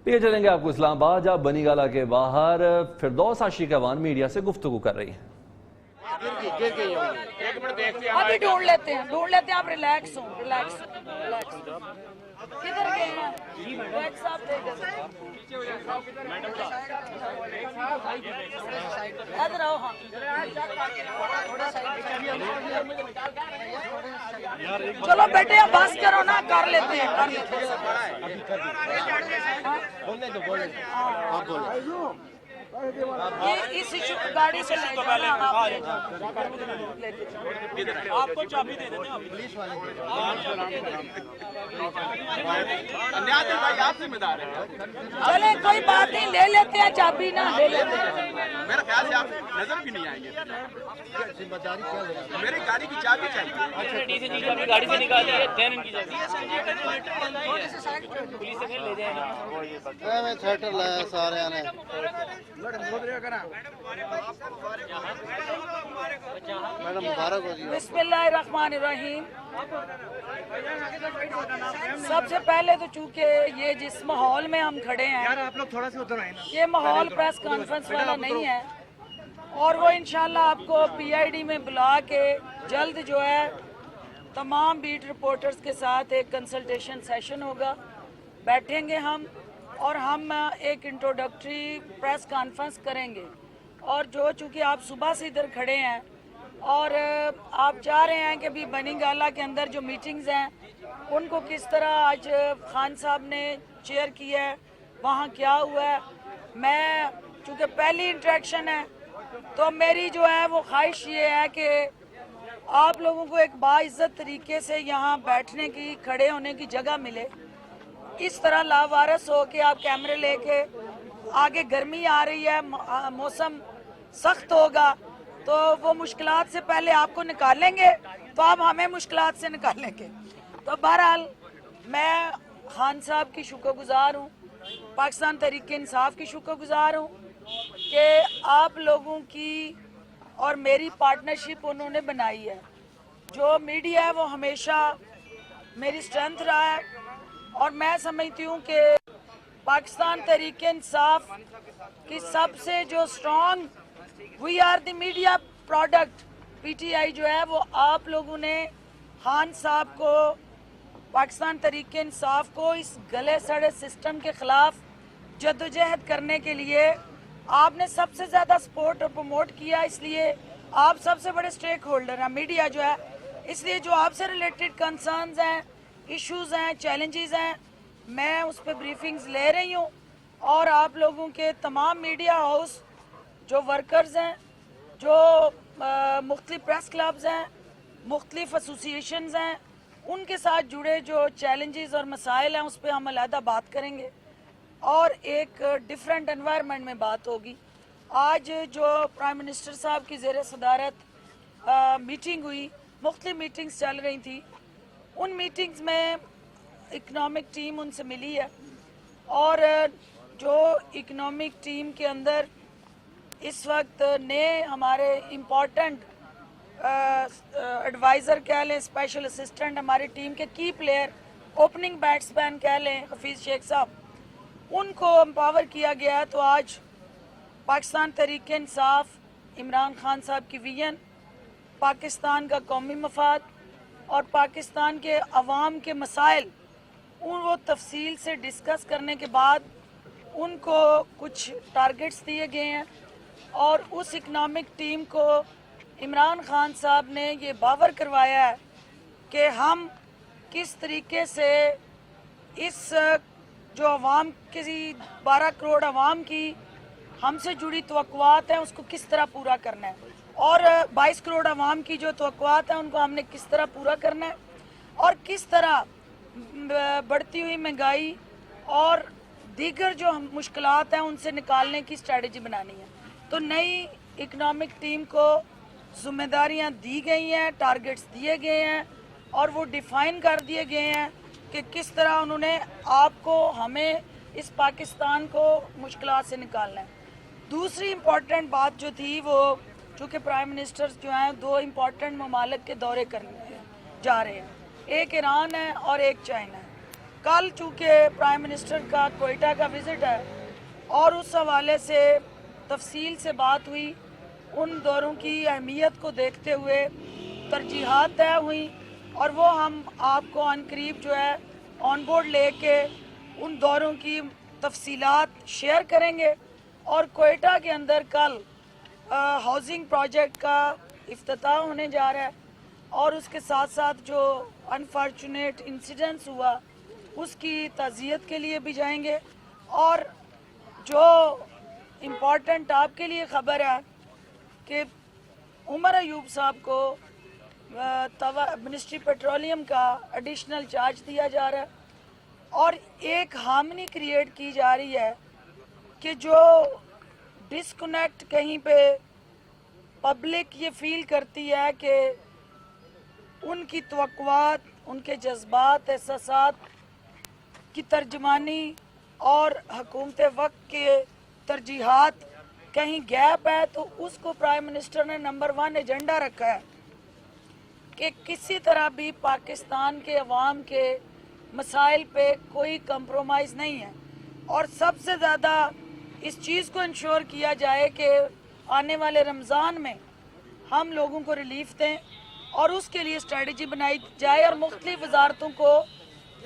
پیے چلیں گے آپ کو اسلام آباد، جہاں بنی گالہ کے باہر فردوس عاشق ایوان میڈیا سے گفتگو کر رہی ہیں۔ ابھی ڈھونڈ لیتے ہیں، آپ ریلیکس ہوں، ریلیکس کدھر گئے ہیں؟ بیگ صاحب دے گئے ادھر آؤ۔ ہاں چلو بیٹے اب بس کرو نا، کر لیتے ہیں اس گاڑی سے لے جانا، آپ کو چابی دے دینا پولیس والے۔ چلے کوئی بات نہیں، لے لیتے ہیں چابی نا، لے لیتے ہیں۔ میرے خیال سے آپ نظر بھی نہیں آئیں گے، میری گاڑی کی چابی چاہیے۔ گاڑی سے نکالی ہے، دین ان کی چابی پولیس سے لے جائیں گے۔ میں تھیٹر لایا سارے نے۔ میڈم مبارک ہو جی۔ بسم اللہ الرحمن الرحیم۔ سب سے پہلے تو چونکہ یہ جس ماحول میں ہم کھڑے ہیں، یہ ماحول پریس کانفرنس والا نہیں ہے، اور وہ انشاءاللہ آپ کو پی آئی ڈی میں بلا کے جلد جو ہے تمام بیٹ رپورٹرز کے ساتھ ایک کنسلٹیشن سیشن ہوگا، بیٹھیں گے ہم اور ہم ایک انٹروڈکٹری پریس کانفرنس کریں گے۔ اور جو چونکہ آپ صبح سے ادھر کھڑے ہیں اور آپ چاہ رہے ہیں کہ بھی بنی گالہ کے اندر جو میٹنگز ہیں ان کو کس طرح آج خان صاحب نے چیئر کیا ہے، وہاں کیا ہوا ہے، میں چونکہ پہلی انٹریکشن ہے تو میری جو ہے وہ خواہش یہ ہے کہ آپ لوگوں کو ایک باعزت طریقے سے یہاں بیٹھنے کی، کھڑے ہونے کی جگہ ملے۔ اس طرح لاوارث ہو کے آپ کیمرے لے کے، آگے گرمی آ رہی ہے، موسم سخت ہوگا تو وہ مشکلات سے پہلے آپ کو نکالیں گے تو آپ ہمیں مشکلات سے نکالیں گے۔ تو بہرحال میں خان صاحب کی شکر گزار ہوں، پاکستان تحریک انصاف کی شکر گزار ہوں کہ آپ لوگوں کی اور میری پارٹنرشپ انہوں نے بنائی ہے۔ جو میڈیا ہے وہ ہمیشہ میری اسٹرینتھ رہا ہے، اور میں سمجھتی ہوں کہ پاکستان تحریک انصاف کی سب سے جو strong we are the media product P T I جو ہے وہ آپ لوگوں نے خان صاحب کو، پاکستان تحریک انصاف کو اس گلے سڑے سسٹم کے خلاف جدوجہد کرنے کے لیے آپ نے سب سے زیادہ سپورٹ اور پروموٹ کیا، اس لیے آپ سب سے بڑے سٹیک ہولڈر ہیں میڈیا جو ہے، اس لیے جو آپ سے ریلیٹڈ کنسرنز ہیں، ایشوز ہیں، چیلنجز ہیں، میں اس پہ بریفنگز لے رہی ہوں، اور آپ لوگوں کے تمام میڈیا ہاؤس جو ورکرز ہیں، جو مختلف پریس کلبز ہیں، مختلف ایسوسیشنز ہیں، ان کے ساتھ جڑے جو چیلنجز اور مسائل ہیں اس پہ ہم علیحدہ بات کریں گے اور ایک ڈیفرنٹ انوائرمنٹ میں بات ہوگی۔ آج جو پرائم منسٹر صاحب کی زیر صدارت میٹنگ ہوئی، مختلف میٹنگز چل رہی تھیں، ان میٹنگز میں اکنامک ٹیم ان سے ملی ہے، اور جو اکنامک ٹیم کے اندر اس وقت نئے ہمارے امپورٹنٹ ایڈوائزر کہہ لیں، اسپیشل اسسٹنٹ، ہماری ٹیم کے کی پلیئر، اوپننگ بیٹس مین کہہ لیں حفیظ شیخ صاحب، ان کو امپاور کیا گیا ہے۔ تو آج پاکستان تحریک انصاف، عمران خان صاحب کی ویژن، پاکستان کا قومی مفاد اور پاکستان کے عوام کے مسائل، وہ تفصیل سے ڈسکس کرنے کے بعد ان کو کچھ ٹارگٹس دیے گئے ہیں، اور اس اکنامک ٹیم کو عمران خان صاحب نے یہ باور کروایا ہے کہ ہم کس طریقے سے اس جو عوام کی 12 کروڑ عوام کی ہم سے جڑی توقعات ہیں اس کو کس طرح پورا کرنا ہے، اور 22 کروڑ عوام کی جو توقعات ہیں ان کو ہم نے کس طرح پورا کرنا ہے، اور کس طرح بڑھتی ہوئی مہنگائی اور دیگر جو مشکلات ہیں ان سے نکالنے کی اسٹریٹجی بنانی ہے۔ تو نئی اکنامک ٹیم کو ذمہ داریاں دی گئی ہیں، ٹارگٹس دیے گئے ہیں، اور وہ ڈیفائن کر دیے گئے ہیں کہ کس طرح انہوں نے آپ کو، ہمیں، اس پاکستان کو مشکلات سے نکالنا ہے۔ دوسری امپورٹنٹ بات جو تھی وہ چونکہ پرائم منسٹر جو ہیں 2 امپورٹنٹ ممالک کے دورے کرنے جا رہے ہیں، ایک ایران ہے اور ایک چائنا ہے۔ कल चूँकि प्राइम मिनिस्टर का कोयटा का विज़िट है और उस हवाले से तफसील से बात हुई, उन दौरों की अहमियत को देखते हुए तरजीहात तय हुई और वो हम आपको अनकरीब जो है ऑन बोर्ड लेके उन दौरों की तफसीलात शेयर करेंगे। और कोयटा के अंदर कल हाउसिंग प्रोजेक्ट का इफ्तिताह होने जा रहा है और उसके साथ साथ जो अनफॉर्चुनेट इंसिडेंट्स हुआ उसकी ताज़ियत के लिए भी जाएंगे। और जो इम्पोर्टेंट आपके लिए ख़बर है कि उमर अयूब साहब को मिनिस्ट्री पेट्रोलियम का एडिशनल चार्ज दिया जा रहा है और एक हार्मनी क्रिएट की जा रही है कि जो डिस्कनेक्ट कहीं पे पब्लिक ये फील करती है कि उनकी तवक्कुआत, उनके जज्बात, एहसासात की तर्जमानी और हुकूमत वक्त के तरजीहात कहीं गैप है, तो उसको प्राइम मिनिस्टर ने नंबर 1 एजेंडा रखा है कि किसी तरह भी पाकिस्तान के अवाम के मसाइल पे कोई कंप्रोमाइज़ नहीं है और सबसे ज़्यादा इस चीज़ को इंश्योर किया जाए कि आने वाले रमज़ान में हम लोगों को रिलीफ दें और उसके लिए स्ट्रेटजी बनाई जाए और मुख्तलिफ वजारतों को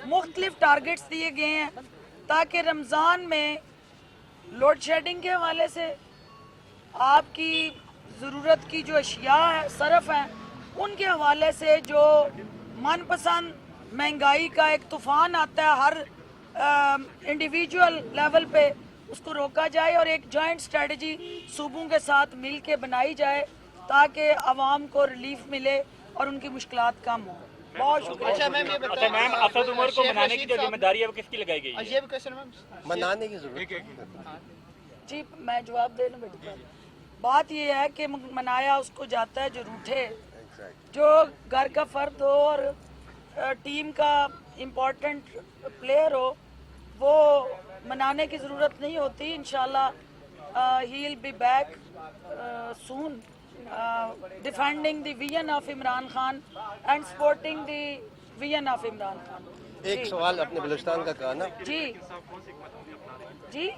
मुख्तलिफ टारगेट्स दिए गए हैं ताकि रमज़ान में लोड शेडिंग के हवाले से आपकी ज़रूरत की जो अशिया है, सरफ हैं, उनके हवाले से जो मनपसंद महंगाई का एक तूफ़ान आता है हर इंडिविजुअल लेवल पे, उसको रोका जाए और एक जॉइंट स्ट्रेटजी सूबों के साथ मिल के बनाई जाए ताकि आवाम को रिलीफ मिले और उनकी मुश्किलात कम हो। बहुत शुक्रिया। अच्छा मैम, असद उमर को मनाने की जो जिम्मेदारी है वो किसकी लगाई गई है? ये भी क्वेश्चन मैम, मनाने की जरूरत जी मैं जवाब दे लूँ बेटी। बात ये है कि मनाया उसको जाता है जो रूठे, जो घर का फर्द हो और टीम का इम्पोर्टेंट प्लेयर हो, वो मनाने की ज़रूरत नहीं होती। इंशाल्लाह he will be back soon defending the vision of Imran Khan and supporting the vision of Imran Khan. एक सवाल अपने बलूचिस्तान का कहा ना जी जी,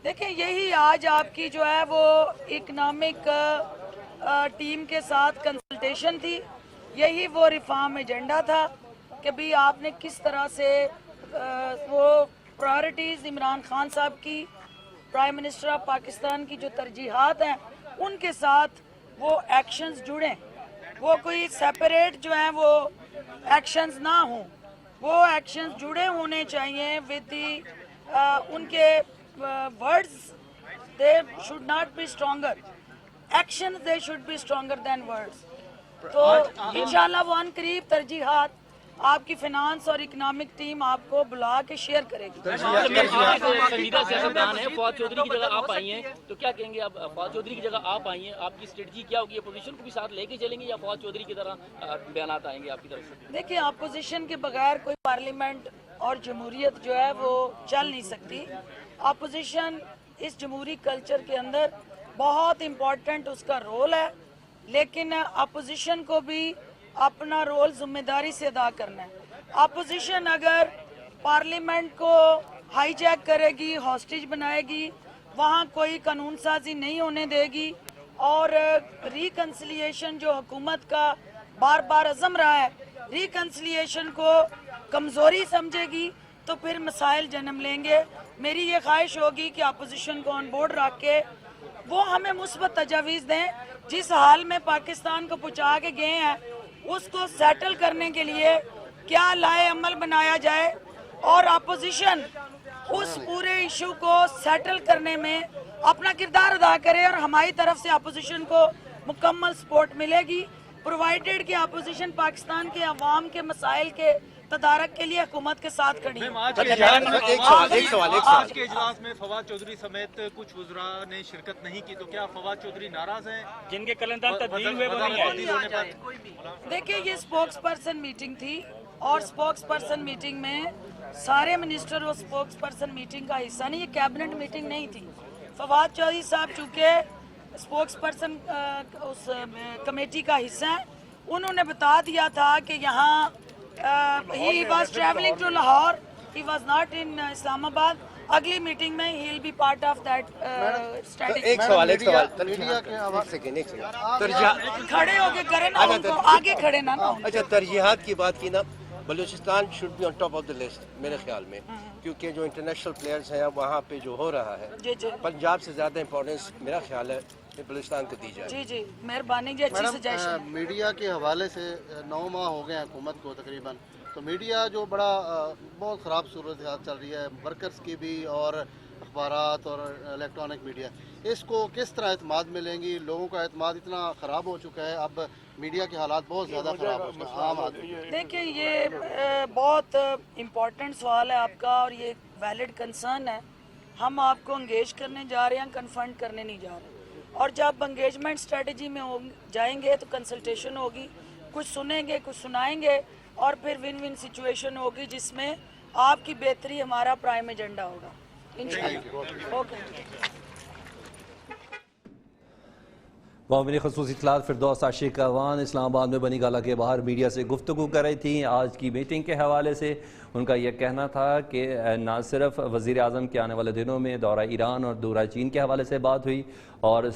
देखिए यही आज आपकी जो है वो इकनॉमिक टीम के साथ कंसल्टेशन थी, यही वो रिफॉर्म एजेंडा था कि भी आपने किस तरह से वो प्रायोरिटीज़ इमरान खान साहब की, प्राइम मिनिस्टर ऑफ पाकिस्तान की जो तरजीहात हैं उनके साथ वो एक्शंस जुड़ें, वो कोई सेपरेट जो हैं वो एक्शंस ना हों, वो एक्शंस जुड़े होने चाहिए विद दी उनके words they should not be stronger, actions they should be stronger than words. तो इंशाल्लाह वो अनकरीब तरजीहात आपकी फाइनेंस और इकोनॉमिक टीम आपको बुला के शेयर करेगी। संजीदा सियासतदान है, फवाद चौधरी की जगह आप आई हैं, तो क्या कहेंगे? अब फवाद चौधरी की जगह आप आई हैं, आपकी स्ट्रेटजी क्या होगी? अपोजिशन को भी साथ लेके चलेंगे या फवाद चौधरी की तरह बयानात आएंगे आपकी तरफ से? देखिए, अपोजिशन के बगैर कोई पार्लियामेंट और जमहूरियत जो है वो चल नहीं सकती। अपोजिशन इस जमहूरी कल्चर के अंदर बहुत इम्पोर्टेंट उसका रोल है, लेकिन अपोजिशन को भी अपना रोल जिम्मेदारी से अदा करना है। अपोजिशन अगर पार्लियामेंट को हाईजैक करेगी, हॉस्टेज बनाएगी, वहाँ कोई कानून साजी नहीं होने देगी और रिकन्सिलिएशन जो हुकूमत का बार बार अज़म रहा है, रिकन्सिलिएशन को कमज़ोरी समझेगी तो फिर मसाइल जन्म लेंगे। मेरी ये ख्वाहिश होगी कि अपोजिशन को ऑन बोर्ड रख के वो हमें मुस्बत तजावीज़ दें, जिस हाल में पाकिस्तान को पहुँचा के गए हैं उसको सेटल करने के लिए क्या लाए अमल बनाया जाए और अपोजिशन उस पूरे इशू को सेटल करने में अपना किरदार अदा करे और हमारी तरफ से अपोजिशन को मुकम्मल सपोर्ट मिलेगी, प्रोवाइडेड कि अपोजिशन पाकिस्तान के अवाम के मसाइल के तदारक के लिए हुकूमत के साथ खड़ी है। आज के इजलास में फवाद चौधरी समेत कुछ वज़रा ने शिरकत नहीं की, तो क्या फवाद चौधरी नाराज हैं? जिनके कलंदर तब्दील हुए वो नहीं आए। देखिए, ये स्पोक्स पर्सन मीटिंग थी और स्पोक्स पर्सन मीटिंग में सारे मिनिस्टर और स्पोक्स पर्सन मीटिंग का हिस्सा नहीं, ये कैबिनेट मीटिंग नहीं थी। फवाद चौधरी साहब चूँकि स्पोक्स पर्सन उस कमेटी का हिस्सा है, उन्होंने बता दिया था कि यहाँ he was traveling to Lahore. He was not in Islamabad. अगली मीटिंग में he will be part of that strategy. एक सवाल मीडिया के एक सेकंड तरजीहात खड़े होके करें ना, उनको आगे खड़े ना ना. अच्छा तरजीहात की बात की ना, Balochistan should be on top of the list मेरे ख्याल में, क्योंकि जो इंटरनेशनल प्लेयर्स हैं वहाँ पे जो हो रहा है जी जी पंजाब से ज़्यादा इंपॉर्टेंस मेरा ख्याल है बलूचिस्तान को दी जाए। जी जी मेहरबानी जी, अच्छी सजेशन. मीडिया के हवाले से 9 माह हो गए हुकूमत को तकरीबन, तो मीडिया जो बड़ा बहुत ख़राब सूरत हाल चल रही है, वर्कर्स की भी और अखबारात और इलेक्ट्रॉनिक मीडिया, इसको किस तरह एतमाद मिलेंगी? लोगों का एतमाद इतना ख़राब हो चुका है, अब मीडिया के हालात बहुत ज़्यादा ख़राब हो चुके हैं आम आदमी. देखिए ये बहुत इम्पोर्टेंट सवाल है आपका और ये वैलिड कंसर्न है. हम आपको इंगेज करने जा रहे हैं, कन्फ्रंट करने नहीं जा रहे. और जब एंगेजमेंट स्ट्रेटजी में जाएंगे तो कंसल्टेशन होगी, कुछ सुनेंगे कुछ सुनाएंगे और फिर विन विन सिचुएशन होगी जिसमें आपकी बेहतरी हमारा प्राइम एजेंडा होगा इंशाल्लाह. ओके. मामले खसूसी इत्तलात फिरदौस आशिक अवान इस्लामाबाद में बनी गाला के बाहर मीडिया से गुफ्तगू कर रही थी. आज की मीटिंग के हवाले से उनका यह कहना था कि न सिर्फ वज़ीर आज़म के आने वाले दिनों में दौरा ईरान और दौरा चीन के हवाले से बात हुई और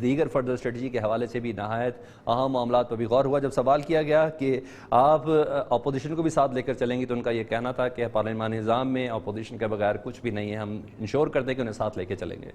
दीगर फर्दर स्ट्रेटजी के हवाले से भी नहायत अहम मामलात पर भी गौर हुआ. जब सवाल किया गया कि आप अपोजिशन को भी साथ लेकर चलेंगी तो उनका यह कहना था कि पार्लियामानी निज़ाम में अपोजिशन के बगैर कुछ भी नहीं है, हम इंश्योर करते हैं कि उन्हें साथ लेकर चलेंगे.